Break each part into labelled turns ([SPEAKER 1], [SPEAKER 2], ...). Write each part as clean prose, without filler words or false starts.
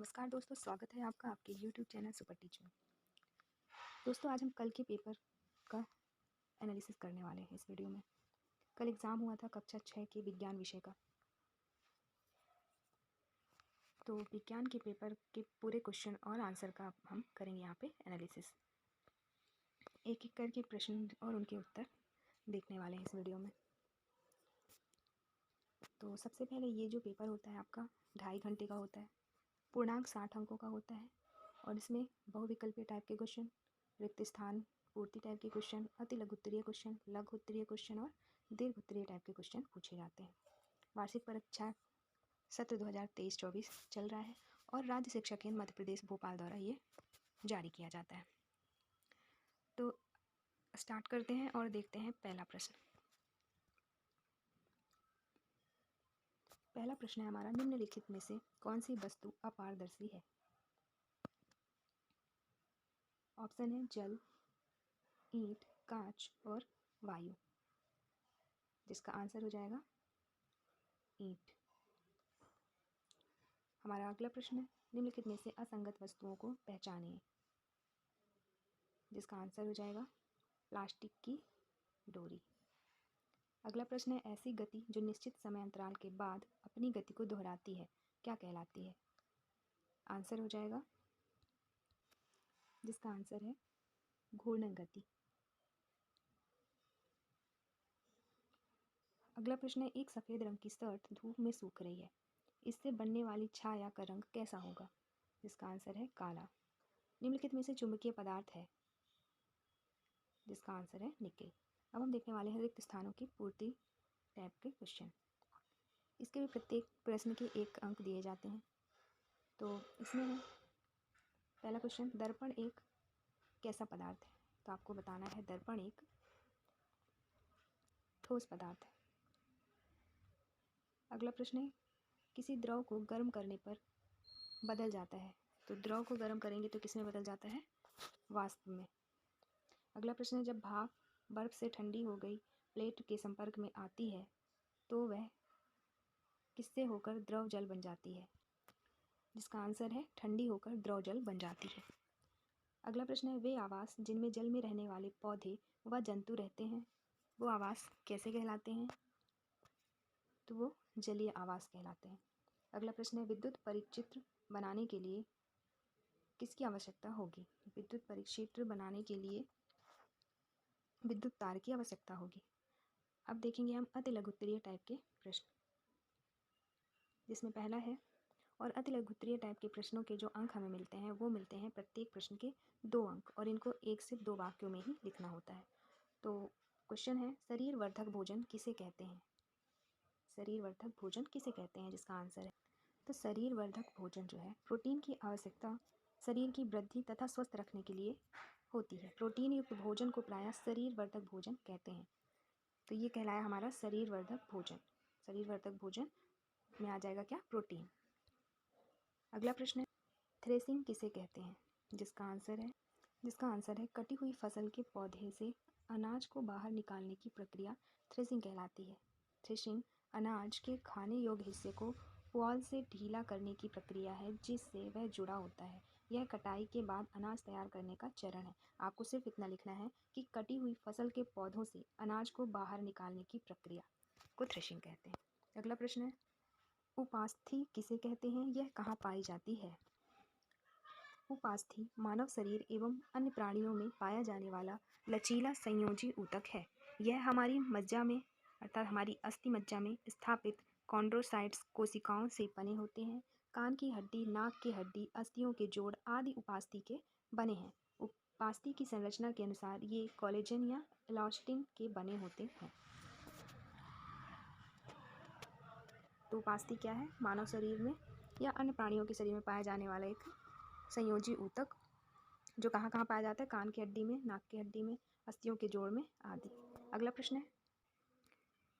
[SPEAKER 1] नमस्कार दोस्तों, स्वागत है आपका आपके YouTube चैनल सुपर टीच में। दोस्तों, आज हम कल के पेपर का एनालिसिस करने वाले हैं इस वीडियो में। कल एग्ज़ाम हुआ था कक्षा 6 के विज्ञान विषय का। तो विज्ञान के पेपर के पूरे क्वेश्चन और आंसर का हम करेंगे यहाँ पे एनालिसिस। एक एक करके प्रश्न और उनके उत्तर देखने वाले हैं इस वीडियो में। तो सबसे पहले ये जो पेपर होता है आपका 2.5 घंटे का होता है, पूर्णांक 60 अंकों का होता है और इसमें बहुविकल्पीय टाइप के क्वेश्चन, रिक्त स्थान पूर्ति टाइप के क्वेश्चन, अति लघु उत्तरीय क्वेश्चन, लघु उत्तरीय क्वेश्चन और दीर्घ उत्तरीय टाइप के क्वेश्चन पूछे जाते हैं। वार्षिक परीक्षा सत्र 2023-24 चल रहा है और राज्य शिक्षा केंद्र मध्य प्रदेश भोपाल द्वारा ये जारी किया जाता है। तो स्टार्ट करते हैं और देखते हैं पहला प्रश्न। पहला प्रश्न है हमारा, निम्नलिखित में से कौन सी वस्तु अपारदर्शी है? ऑप्शन है जल, ईंट, कांच और वायु, जिसका आंसर हो जाएगा ईंट। हमारा अगला प्रश्न है, निम्नलिखित में से असंगत वस्तुओं को पहचानिए, जिसका आंसर हो जाएगा प्लास्टिक की डोरी। अगला प्रश्न है, ऐसी गति जो निश्चित समय अंतराल के बाद अपनी गति को दोहराती है क्या कहलाती है? आंसर हो जाएगा, जिसका आंसर है घूर्णन गति। अगला प्रश्न है, एक सफ़ेद रंग की शर्ट धूप में सूख रही है, इससे बनने वाली छाया का रंग कैसा होगा? जिसका आंसर है काला। निम्नलिखित में से चुंबकीय पदार्थ है, जिसका आंसर है निकेल। अब हम देखने वाले हैं रिक्त स्थानों की पूर्ति टाइप के क्वेश्चन। इसके भी प्रत्येक प्रश्न के 1 अंक दिए जाते हैं। तो इसमें है पहला क्वेश्चन, दर्पण एक कैसा पदार्थ है? तो आपको बताना है दर्पण एक ठोस पदार्थ है। अगला प्रश्न है, किसी द्रव को गर्म करने पर बदल जाता है, तो द्रव को गर्म करेंगे तो किस में बदल जाता है? वाष्प में। अगला प्रश्न है, जब भाप बर्फ से ठंडी हो गई प्लेट के संपर्क में आती है तो वह किससे होकर द्रव जल बन जाती है? जिसका आंसर है ठंडी होकर द्रव जल बन जाती है। अगला प्रश्न है, वे आवास जिनमें जल में रहने वाले पौधे व जंतु रहते हैं वो आवास कैसे कहलाते हैं? तो वो जलीय आवास कहलाते हैं। अगला प्रश्न है, विद्युत परिचित्र बनाने के लिए किसकी आवश्यकता होगी? विद्युत परिक्षेत्र बनाने के लिए विद्युत तार की आवश्यकता होगी। अब देखेंगे हम अति लघु उत्तरीय टाइप के प्रश्न, जिसमें पहला है, और अति लघु उत्तरीय टाइप के प्रश्नों के जो अंक हमें मिलते हैं वो मिलते हैं प्रत्येक प्रश्न के 2 अंक और इनको 1 से 2 वाक्यों में ही लिखना होता है। तो क्वेश्चन है, शरीर वर्धक भोजन किसे कहते हैं? शरीर वर्धक भोजन किसे कहते हैं? जिसका आंसर है, तो शरीर वर्धक भोजन जो है प्रोटीन की आवश्यकता शरीर की वृद्धि तथा स्वस्थ रखने के लिए होती है। प्रोटीन युक्त भोजन को प्रायः शरीर वर्धक भोजन कहते हैं। तो ये कहलाया हमारा शरीर वर्धक भोजन। शरीर वर्धक भोजन में आ जाएगा क्या? प्रोटीन। अगला प्रश्न है, थ्रेसिंग किसे कहते हैं? जिसका आंसर है कटी हुई फसल के पौधे से अनाज को बाहर निकालने की प्रक्रिया थ्रेसिंग कहलाती है। थ्रेसिंग अनाज के खाने योग्य हिस्से को पुआल से ढीला करने की प्रक्रिया है जिससे वह जुड़ा होता है। यह कटाई के बाद अनाज तैयार करने का चरण है। आपको सिर्फ इतना लिखना है कि कटी हुई फसल के पौधों से अनाज को बाहर निकालने की प्रक्रिया को थ्रेशिंग कहते हैं। अगला प्रश्न है, उपास्थि किसे कहते हैं? यह कहाँ पाई जाती है? उपास्थि मानव शरीर एवं अन्य प्राणियों में पाया जाने वाला लचीला संयोजी ऊतक है। यह हमारी मज्जा में अर्थात हमारी अस्थि मज्जा में स्थापित कॉन्ड्रोसाइट्स कोशिकाओं से बने होते हैं। कान की हड्डी, नाक की हड्डी, अस्थियों के जोड़ आदि उपास्थि के बने हैं। उपास्थि की संरचना के अनुसार ये कोलेजन या इलास्टिन के बने होते हैं। तो उपास्थि क्या है? मानव शरीर में या अन्य प्राणियों के शरीर में पाया जाने वाला एक संयोजी ऊतक, जो कहाँ कहाँ पाया जाता है? कान की हड्डी में, नाक की हड्डी में, अस्थियों के जोड़ में आदि। अगला प्रश्न है,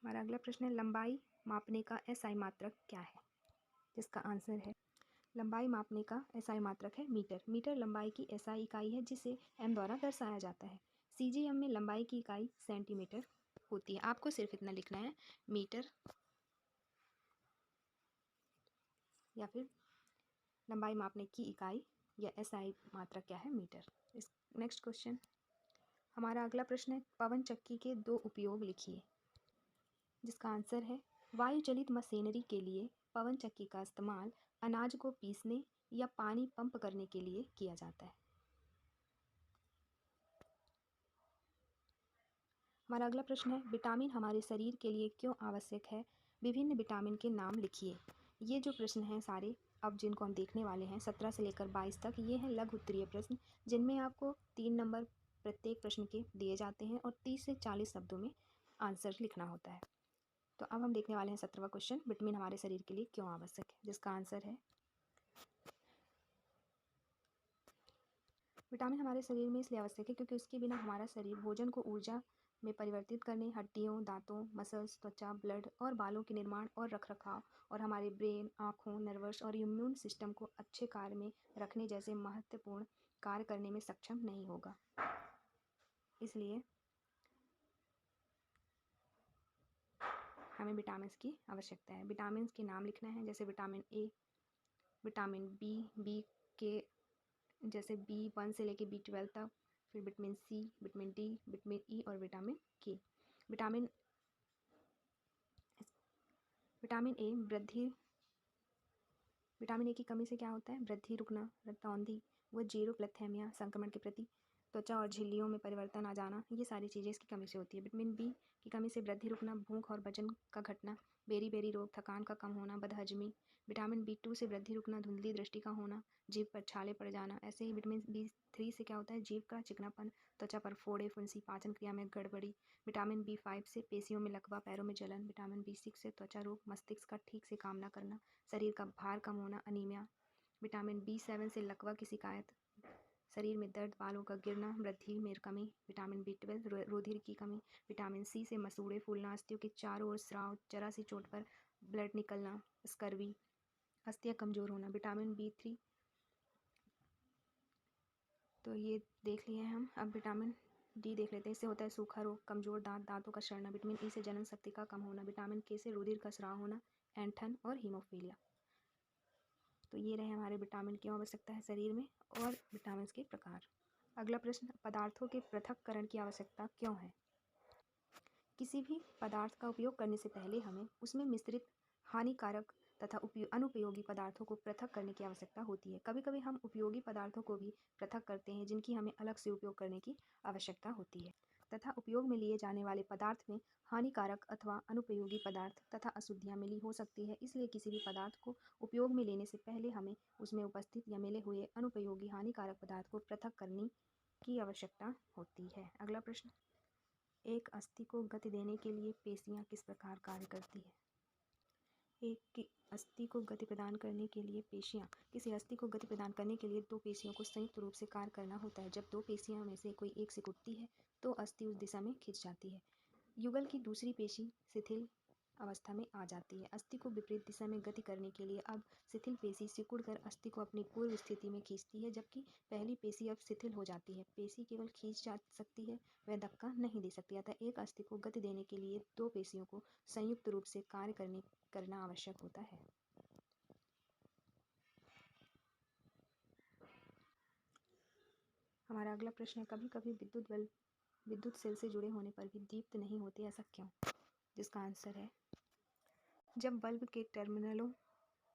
[SPEAKER 1] हमारा अगला प्रश्न है, लंबाई मापने का एसआई मात्रक क्या है? जिसका आंसर है, लंबाई मापने का एसआई मात्रक है मीटर। मीटर लंबाई की एसआई इकाई है जिसे एम द्वारा दर्शाया जाता है। सीजीएम में लंबाई की इकाई सेंटीमीटर होती है। आपको सिर्फ इतना लिखना है, मीटर या फिर लंबाई मापने की इकाई या SI मात्रक क्या है? मीटर। इस नेक्स्ट क्वेश्चन, हमारा अगला प्रश्न है पवन चक्की के 2 उपयोग लिखिए, जिसका आंसर है वायु चलित मशीनरी के लिए पवन चक्की का इस्तेमाल अनाज को पीसने या पानी पंप करने के लिए किया जाता है। हमारा अगला प्रश्न है विटामिन हमारे शरीर के लिए क्यों आवश्यक है? विभिन्न विटामिन के नाम लिखिए। ये जो प्रश्न हैं सारे अब जिनको हम देखने वाले हैं 17 से लेकर 22 तक, ये हैं लघु उत्तरीय प्रश्न, जिनमें आपको 3 नंबर प्रत्येक प्रश्न के दिए जाते हैं और 30 से 40 शब्दों में आंसर लिखना होता है। तो अब हम देखने वाले हैं 17वां क्वेश्चन, विटामिन हमारे शरीर के लिए क्यों आवश्यक है, जिसका आंसर है विटामिन हमारे शरीर में इसलिए आवश्यक है क्योंकि उसके बिना हमारा शरीर भोजन को ऊर्जा में परिवर्तित करने, हड्डियों, दांतों, मसल्स, त्वचा, ब्लड और बालों के निर्माण और रखरखाव और हमारे ब्रेन, आँखों, नर्वस और इम्यून सिस्टम को अच्छे कार्य में रखने जैसे महत्वपूर्ण कार्य करने में सक्षम नहीं होगा। इसलिए हमें विटामिन की आवश्यकता है। विटामिन के नाम लिखना है, जैसे विटामिन ए, विटामिन बी के जैसे B1 से लेके B12 तक, फिर vitamin C, vitamin D, vitamin E और विटामिन के। विटामिन ए वृद्धि, विटामिन ए की कमी से क्या होता है? वृद्धि रुकना, रक्तौंधी व जीरोप्लैथेमिया संक्रमण के प्रति, त्वचा और झिल्लियों में परिवर्तन आ जाना, ये सारी चीज़ें इसकी कमी से होती है। विटामिन बी की कमी से वृद्धि रुकना, भूख और वजन का घटना, बेरी रोग, थकान का कम होना, बदहजमी। विटामिन B2 से वृद्धि रुकना, धुंधली दृष्टि का होना, जीभ पर छाले पड़ जाना। ऐसे ही विटामिन B3 से क्या होता है? जीभ का चिकनापन, त्वचा पर फोड़े, फुंसी, पाचन क्रिया में गड़बड़ी। विटामिन B5 से पेशियों में लकवा, पैरों में जलन। विटामिन B6 से त्वचा रोग, मस्तिष्क का ठीक से काम न करना, शरीर का भार कम होना, अनीमिया। विटामिन B7 से लकवा की शिकायत, शरीर में दर्द, बालों का गिरना, वृद्धि में कमी। विटामिन B12 रुधिर की कमी। विटामिन सी से मसूड़े फूलना, अस्थियों के चारों ओर स्राव, जरा सी चोट पर ब्लड निकलना, स्कर्वी, अस्थियाँ कमज़ोर होना। विटामिन B3 तो ये देख लिए हैं हम। अब विटामिन डी देख लेते हैं। इससे होता है सूखा रोग, कमज़ोर दांत, दांतों का सड़ना। विटामिन ई से जनन शक्ति का कम होना। विटामिन के से रुधिर का स्राव होना, ऐंठन और हीमोफीलिया। तो ये रहे हमारे विटामिन क्यों आवश्यकता है शरीर में और विटामिन के प्रकार। अगला प्रश्न, पदार्थों के पृथक्करण की आवश्यकता क्यों है? किसी भी पदार्थ का उपयोग करने से पहले हमें उसमें मिश्रित हानिकारक तथा अनुपयोगी पदार्थों को पृथक करने की आवश्यकता होती है। कभी कभी हम उपयोगी पदार्थों को भी पृथक करते हैं, जिनकी हमें अलग से उपयोग करने की आवश्यकता होती है, तथा उपयोग में लिए जाने वाले पदार्थ में हानिकारक अथवा अनुपयोगी पदार्थ तथा अशुद्धियाँ मिली हो सकती है। इसलिए किसी भी पदार्थ को उपयोग में लेने से पहले हमें उसमें उपस्थित या मिले हुए अनुपयोगी हानिकारक पदार्थ को पृथक करने की आवश्यकता होती है। अगला प्रश्न, एक अस्थि को गति देने के लिए पेशियाँ किस प्रकार कार्य करती है? एक अस्थि को गति प्रदान करने के लिए पेशियाँ, किसी अस्थि को गति प्रदान करने के लिए दो पेशियों को संयुक्त रूप से कार्य करना होता है। जब दो पेशियों में से कोई एक सिकुड़ती है तो अस्थि उस दिशा में खिंच जाती है। युगल की दूसरी पेशी शिथिल अवस्था में आ जाती है। अस्थि को विपरीत दिशा में गति करने के लिए अब शिथिल पेशी सिकुड़कर अस्थि को अपनी पूर्व स्थिति में खींचती है, जबकि पहली पेशी अब शिथिल हो जाती है। पेशी केवल खींच जा सकती है, वह धक्का नहीं दे सकती। अतः एक अस्थि को गति देने के लिए दो पेशियों को संयुक्त रूप से कार्य करना आवश्यक होता है। हमारा अगला प्रश्न है, कभी कभी विद्युत बल्ब विद्युत सेल से जुड़े होने पर भी दीप्त नहीं होते, ऐसा क्यों? जिसका आंसर है, जब बल्ब के टर्मिनलों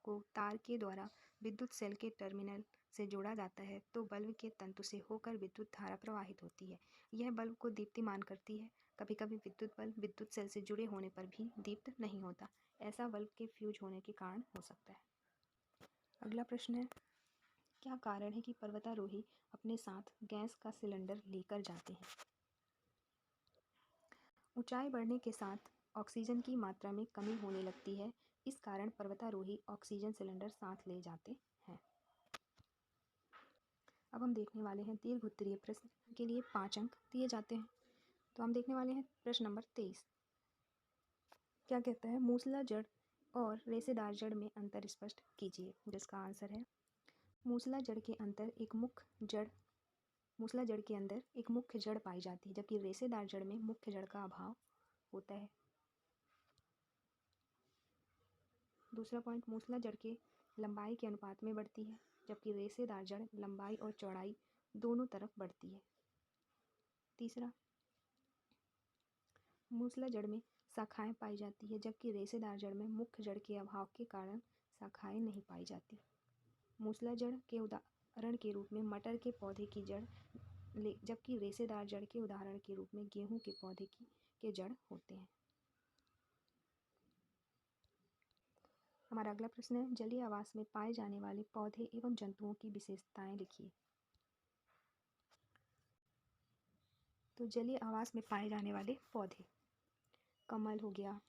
[SPEAKER 1] को तार के द्वारा विद्युत सेल के टर्मिनल से जोड़ा जाता है तो बल्ब के तंतु से होकर विद्युत धारा प्रवाहित होती है। यह बल्ब को दीप्तिमान करती है। कभी कभी विद्युत बल्ब विद्युत सेल से जुड़े होने पर भी दीप्त नहीं होता। ऐसा बल्ब के फ्यूज होने के कारण हो सकता है। अगला प्रश्न है, क्या कारण है कि पर्वतारोही अपने साथ गैस का सिलेंडर लेकर जाते हैं? ऊंचाई बढ़ने के साथ ऑक्सीजन की मात्रा में कमी होने लगती है। इस कारण पर्वतारोही ऑक्सीजन सिलेंडर साथ ले जाते हैं। अब हम देखने वाले हैं दीर्घ उत्तरीय प्रश्न के लिए 5 अंक दिए जाते हैं। तो हम देखने वाले हैं प्रश्न नंबर 23। क्या कहता है? मूसला जड़ और रेशेदार जड़ में अंतर स्पष्ट कीजिए। जिसका आंसर है, मूसला जड़ के अंदर एक मुख्य जड़ पाई जाती है, जबकि रेशेदार जड़ में मुख्य जड़ का अभाव होता है। दूसरा पॉइंट, मूसला जड़ के लंबाई के अनुपात में बढ़ती है, जबकि रेशेदार जड़ लंबाई और चौड़ाई दोनों तरफ बढ़ती है। तीसरा, मूसला जड़ में शाखाएं पाई जाती है, जबकि रेशेदार जड़ में मुख्य जड़ के अभाव के कारण शाखाएं नहीं पाई जाती। मूसला जड़ के उदाहरण के रूप में मटर के पौधे की जड़, जबकि रेशेदार जड़ के उदाहरण के रूप में गेहूं के पौधे के जड़ होते हैं। हमारा अगला प्रश्न है, जलीय आवास में पाए जाने वाले पौधे एवं जंतुओं की विशेषताएं लिखिए। तो जलीय आवास में पाए जाने वाले पौधे, कमल हो गया,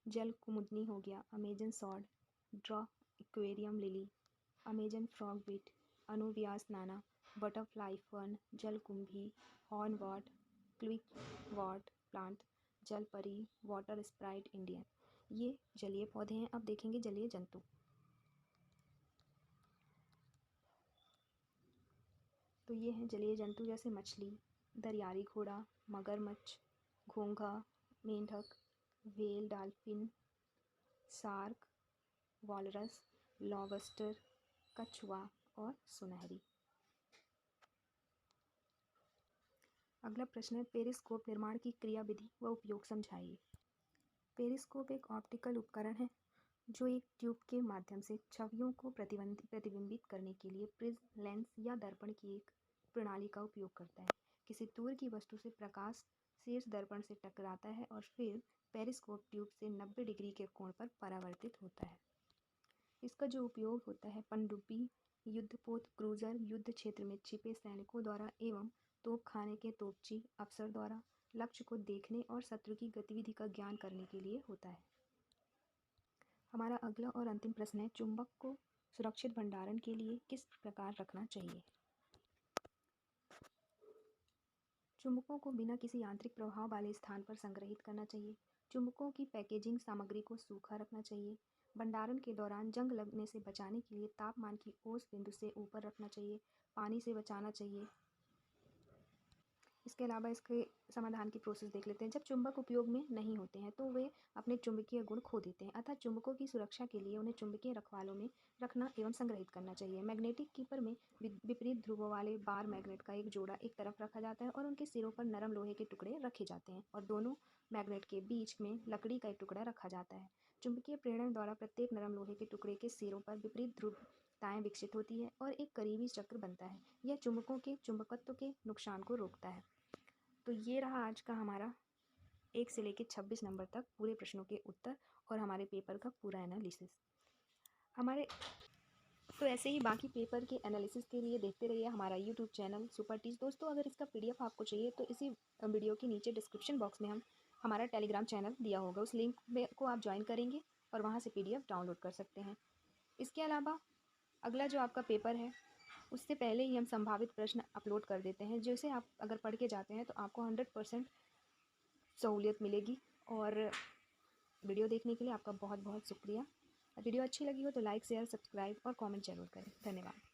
[SPEAKER 1] जल कुमुदनी हो गया, Amazon sword, dwarf aquarium lily, Amazon frogbit, anubias nana, butterfly fern, जल कुंभी, हॉर्नवॉट, क्विक वॉट प्लांट, जल परी, वाटर स्प्राइट इंडियन। ये जलीय पौधे हैं। अब देखेंगे जलीय जंतु। तो ये हैं जलीय जंतु, जैसे मछली, दरियाई घोड़ा, मगरमच्छ, घोंघा, मेंढक, whale, dolphin, shark, walrus, lobster, कछुआ और सुनहरी। अगला प्रश्न है, पेरिस्कोप निर्माण की क्रियाविधि व उपयोग समझाइए। पेरिस्कोप एक ऑप्टिकल उपकरण है जो एक ट्यूब के माध्यम से छवियों को प्रतिबिंबित करने के लिए प्रिज्म, लेंस या दर्पण की एक प्रणाली का उपयोग करता है। किसी दूर की वस्तु से प्रकाश शीर्ष दर्पण से टकराता है और फिर पेरिस्कोप ट्यूब से 90 डिग्री के कोण पर परावर्तित होता है। इसका जो उपयोग होता है पनडुब्बी, युद्धपोत, क्रूजर, युद्ध क्षेत्र में छिपे सैनिकों द्वारा एवं तोपखाने के तोपची अफसर द्वारा लक्ष्य को देखने और शत्रु की गतिविधि का ज्ञान करने के लिए होता है। हमारा अगला और अंतिम प्रश्न है, चुंबक को सुरक्षित भंडारण के लिए किस प्रकार रखना चाहिए। चुंबकों को बिना किसी यांत्रिक प्रभाव वाले स्थान पर संग्रहित करना चाहिए। चुंबकों की पैकेजिंग सामग्री को सूखा रखना चाहिए। भंडारण के दौरान जंग लगने से बचाने के लिए तापमान की औसत बिंदु से ऊपर रखना चाहिए। पानी से बचाना चाहिए। इसके अलावा इसके समाधान की प्रोसेस देख लेते हैं। जब चुंबक उपयोग में नहीं होते हैं तो वे अपने चुंबकीय गुण खो देते हैं, अतः चुंबकों की सुरक्षा के लिए उन्हें चुंबकीय रखवालों में रखना एवं संग्रहित करना चाहिए। मैग्नेटिक कीपर में विपरीत ध्रुवों वाले बार मैग्नेट का एक जोड़ा एक तरफ रखा जाता है और उनके सिरों पर नरम लोहे के टुकड़े रखे जाते हैं और दोनों मैग्नेट के बीच में लकड़ी का एक टुकड़ा रखा जाता है। चुंबकीय प्रेरण द्वारा प्रत्येक नरम लोहे के टुकड़े के सिरों पर विपरीत ध्रुवताएं विकसित होती है और एक करीबी चक्र बनता है। यह चुंबकों के चुंबकत्व के नुकसान को रोकता है। तो ये रहा आज का हमारा 1 से लेकर 26 नंबर तक पूरे प्रश्नों के उत्तर और हमारे पेपर का पूरा एनालिसिस। तो ऐसे ही बाकी पेपर के एनालिसिस के लिए देखते रहिए हमारा यूट्यूब चैनल सुपर टीच। दोस्तों, अगर इसका PDF आपको चाहिए तो इसी वीडियो के नीचे डिस्क्रिप्शन बॉक्स में हम हमारा टेलीग्राम चैनल दिया होगा, उस लिंक में को आप ज्वाइन करेंगे और वहाँ से PDF डाउनलोड कर सकते हैं। इसके अलावा अगला जो आपका पेपर है उससे पहले ही हम संभावित प्रश्न अपलोड कर देते हैं, जैसे आप अगर पढ़ के जाते हैं तो आपको 100% सहूलियत मिलेगी। और वीडियो देखने के लिए आपका बहुत बहुत शुक्रिया। वीडियो अच्छी लगी हो तो लाइक, शेयर, सब्सक्राइब और कमेंट जरूर करें। धन्यवाद।